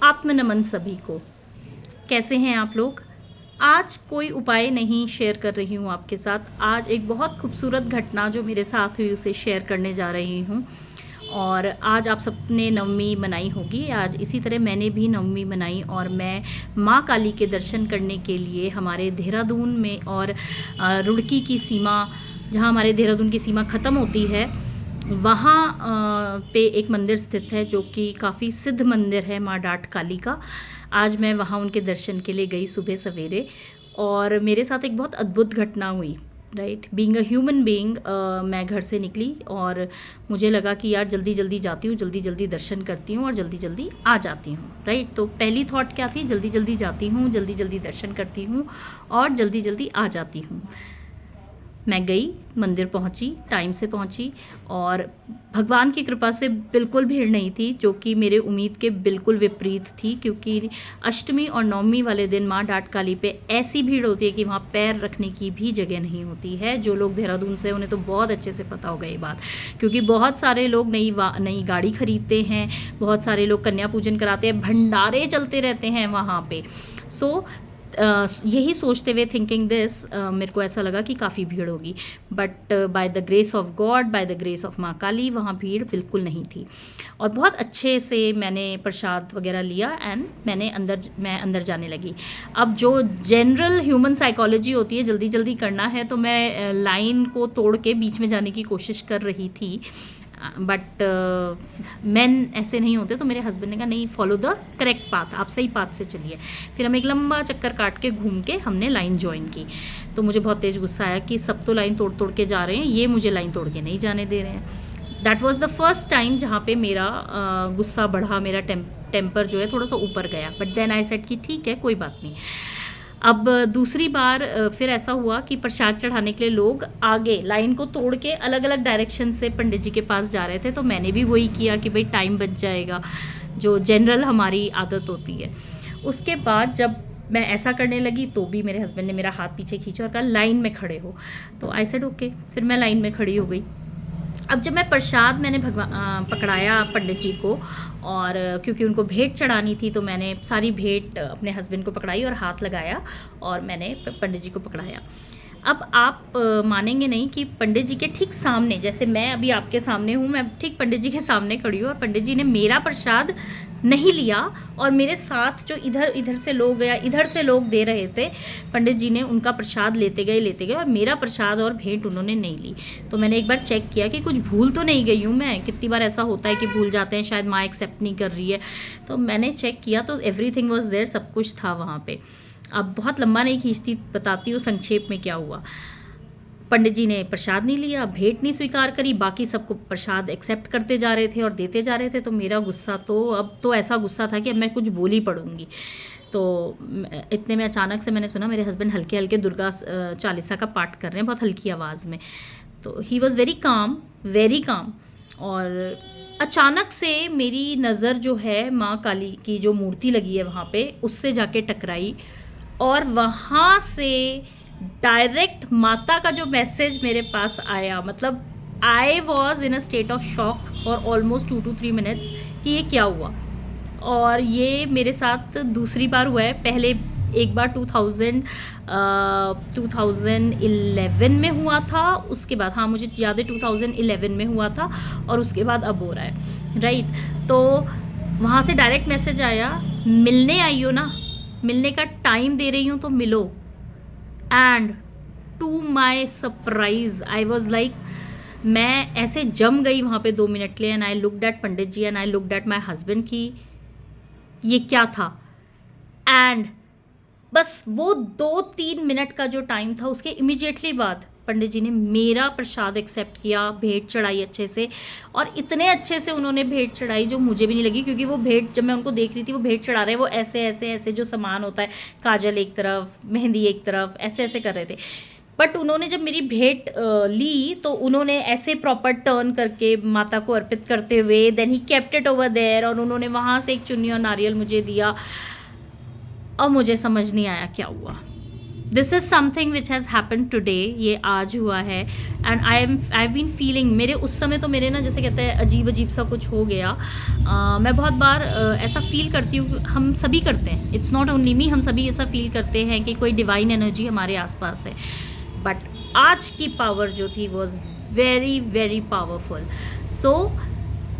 आत्मनमन सभी को। कैसे हैं आप लोग? आज कोई उपाय नहीं शेयर कर रही हूँ आपके साथ। आज एक बहुत खूबसूरत घटना जो मेरे साथ हुई उसे शेयर करने जा रही हूँ। और आज आप सबने नवमी मनाई होगी। आज इसी तरह मैंने भी नवमी मनाई और मैं माँ काली के दर्शन करने के लिए हमारे देहरादून में और रुड़की की सीमा, जहाँ हमारे देहरादून की सीमा ख़त्म होती है, वहाँ पे एक मंदिर स्थित है जो कि काफ़ी सिद्ध मंदिर है, माँ डाट काली का। आज मैं वहाँ उनके दर्शन के लिए गई सुबह सवेरे और मेरे साथ एक बहुत अद्भुत घटना हुई। Right, being a human being, मैं घर से निकली और मुझे लगा कि यार जल्दी जल्दी जाती हूँ, जल्दी जल्दी दर्शन करती हूँ और जल्दी जल्दी आ जाती हूँ। राइट, तो पहली थॉट क्या थी? जल्दी जल्दी जाती हूँ, जल्दी जल्दी दर्शन करती हूँ और जल्दी जल्दी आ जाती हूँ। मैं गई, मंदिर पहुंची, टाइम से पहुंची और भगवान की कृपा से बिल्कुल भीड़ नहीं थी, जो कि मेरे उम्मीद के बिल्कुल विपरीत थी। क्योंकि अष्टमी और नवमी वाले दिन माँ डाट काली पे ऐसी भीड़ होती है कि वहाँ पैर रखने की भी जगह नहीं होती है। जो लोग देहरादून से, उन्हें तो बहुत अच्छे से पता होगा ये बात, क्योंकि बहुत सारे लोग नई गाड़ी खरीदते हैं, बहुत सारे लोग कन्या पूजन कराते हैं, भंडारे चलते रहते हैं वहाँ पे। सो यही सोचते हुए, थिंकिंग दिस, मेरे को ऐसा लगा कि काफ़ी भीड़ होगी। But by the grace of God, by the grace of माँ काली, वहाँ भीड़ बिल्कुल नहीं थी। और बहुत अच्छे से मैंने प्रसाद वगैरह लिया एंड मैं अंदर जाने लगी। अब जो जनरल ह्यूमन साइकोलॉजी होती है, जल्दी जल्दी करना है, तो मैं लाइन को तोड़ के बीच में जाने की कोशिश कर रही थी। बट मैन ऐसे नहीं होते, तो मेरे हस्बैंड ने कहा नहीं, फॉलो द करेक्ट पाथ, आप सही पाथ से चलिए। फिर हम एक लंबा चक्कर काट के घूम के हमने लाइन ज्वाइन की। तो मुझे बहुत तेज़ गुस्सा आया कि सब तो लाइन तोड़ तोड़ के जा रहे हैं, ये मुझे लाइन तोड़ के नहीं जाने दे रहे हैं। That was the first time जहाँ पे मेरा गुस्सा बढ़ा, मेरा टेम्पर जो है थोड़ा सा ऊपर गया। बट देन आई सेड कि ठीक है, कोई बात नहीं। अब दूसरी बार फिर ऐसा हुआ कि प्रसाद चढ़ाने के लिए लोग आगे लाइन को तोड़ के अलग अलग डायरेक्शन से पंडित जी के पास जा रहे थे। तो मैंने भी वही किया कि भाई टाइम बच जाएगा, जो जनरल हमारी आदत होती है। उसके बाद जब मैं ऐसा करने लगी तो भी मेरे हस्बैंड ने मेरा हाथ पीछे खींचा और कहा लाइन में खड़े हो। तो आई सेड ओके, फिर मैं लाइन में खड़ी हो गई। अब जब मैं प्रसाद मैंने पकड़ाया पंडित जी को, और क्योंकि उनको भेंट चढ़ानी थी, तो मैंने सारी भेंट अपने हस्बैंड को पकड़ाई और हाथ लगाया और मैंने पंडित जी को पकड़ाया। अब आप मानेंगे नहीं कि पंडित जी के ठीक सामने, जैसे मैं अभी आपके सामने हूँ, मैं ठीक पंडित जी के सामने खड़ी हूँ और पंडित जी ने मेरा प्रसाद नहीं लिया और मेरे साथ जो इधर से लोग या इधर से लोग दे रहे थे, पंडित जी ने उनका प्रसाद लेते गए और मेरा प्रसाद और भेंट उन्होंने नहीं ली। तो मैंने एक बार चेक किया कि कुछ भूल तो नहीं गई हूँ मैं। कितनी बार ऐसा होता है कि भूल जाते हैं, शायद माँ एक्सेप्ट नहीं कर रही है। तो मैंने चेक किया तो एवरीथिंग वॉज देयर, सब कुछ था वहाँ पे। अब बहुत लंबा नहीं खींचती, बताती हूँ संक्षेप में क्या हुआ। पंडित जी ने प्रसाद नहीं लिया, भेंट नहीं स्वीकार करी, बाकी सबको प्रसाद एक्सेप्ट करते जा रहे थे और देते जा रहे थे। तो मेरा गुस्सा तो अब तो ऐसा गुस्सा था कि अब मैं कुछ बोल ही पड़ूंगी। तो इतने में अचानक से मैंने सुना मेरे हस्बैंड हल्के हल्के दुर्गा चालीसा का पाठ कर रहे हैं, बहुत हल्की आवाज़ में। तो he was very calm, very calm. और अचानक से मेरी नज़र जो है माँ काली की जो मूर्ति लगी है वहाँ पे, उससे जाके टकराई और वहाँ से डायरेक्ट माता का जो मैसेज मेरे पास आया, मतलब I was in a state of shock for almost 2 to 3 minutes कि ये क्या हुआ। और ये मेरे साथ दूसरी बार हुआ है। पहले एक बार 2011 में हुआ था, उसके बाद, हाँ मुझे याद है 2011 में हुआ था और उसके बाद अब हो रहा है। राइट, तो वहाँ से डायरेक्ट मैसेज आया, मिलने आई हो ना, मिलने का टाइम दे रही हूँ तो मिलो। And to my surprise I was like, मैं ऐसे जम गई वहाँ पे 2 मिनट के लिए। And I looked at pandit ji and I looked at my husband की ये क्या था। एंड बस वो 2-3 मिनट का जो टाइम था, उसके इमिजिएटली बाद पंडित जी ने मेरा प्रसाद एक्सेप्ट किया, भेंट चढ़ाई अच्छे से। और इतने अच्छे से उन्होंने भेंट चढ़ाई जो मुझे भी नहीं लगी, क्योंकि वो भेंट जब मैं उनको देख रही थी, वो भेंट चढ़ा रहे हैं, वो ऐसे ऐसे ऐसे जो सामान होता है, काजल एक तरफ, मेहंदी एक तरफ, ऐसे ऐसे कर रहे थे। बट उन्होंने जब मेरी भेंट ली तो उन्होंने ऐसे प्रॉपर टर्न करके माता को अर्पित करते हुए, then he kept it over there, और उन्होंने वहाँ से एक चुन्नी और नारियल मुझे दिया। और मुझे समझ नहीं आया क्या हुआ। This is something which has happen today, ये आज हुआ है। एंड आई बीन फीलिंग, मेरे उस समय तो मेरे ना जैसे कहते हैं अजीब अजीब सा कुछ हो गया। मैं बहुत बार ऐसा फील करती हूँ, हम सभी करते हैं, इट्स नॉट ओनली मी, हम सभी ऐसा फील करते हैं कि कोई डिवाइन एनर्जी हमारे आसपास है। बट आज की पावर जो थी वॉज वेरी वेरी पावरफुल। सो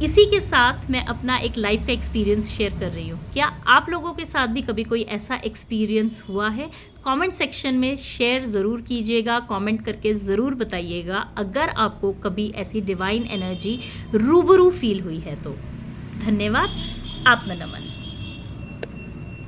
इसी के साथ मैं अपना एक लाइफ का एक्सपीरियंस शेयर कर रही हूँ। क्या आप लोगों के साथ भी कभी कोई ऐसा एक्सपीरियंस हुआ है? कमेंट सेक्शन में शेयर ज़रूर कीजिएगा, कमेंट करके ज़रूर बताइएगा अगर आपको कभी ऐसी डिवाइन एनर्जी रूबरू फील हुई है तो। धन्यवाद। आत्मनमन।